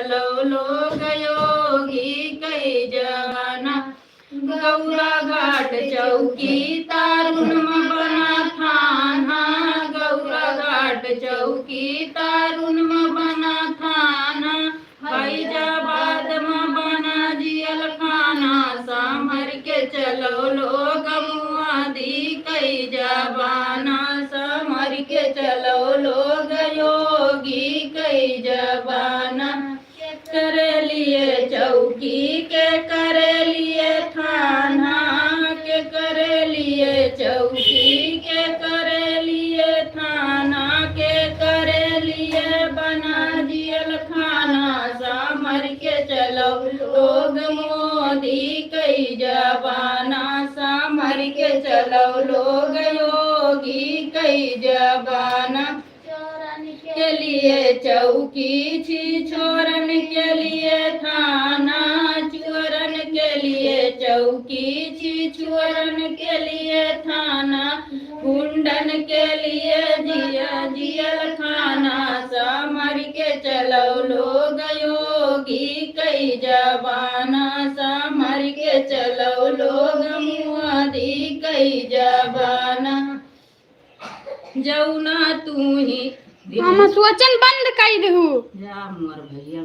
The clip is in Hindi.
चलो लोग योगी कई जवाना गौरा घाट चौकी तारुण में बना थाना गौरा घाट चौकी तारुण में बना थाना फैजाबाद में बना जियल खाना समर के चलो लोग मुआदी कई जबाना समर के चलो लोग योगी कई जबाना करे लिए चौकी के करे लिए थाना के करे लिए चौकी के करे लिए थाना के करे लिए बना जियल खाना समर के चलो लोग मोदी कई जबाना समर के चलो लोग योगी कई जबाना के लिए चौकी छी छोरन के लिए थाना चोरन के लिए चौकी छी चोरन के लिए थाना गुंडन के लिए जियल खाना समर के चलो लोग योगी कई जबाना समर के चलो लोग मोदी कई जबाना जौना तू ही हम सोचन बंद कर दहु जा मर भैया।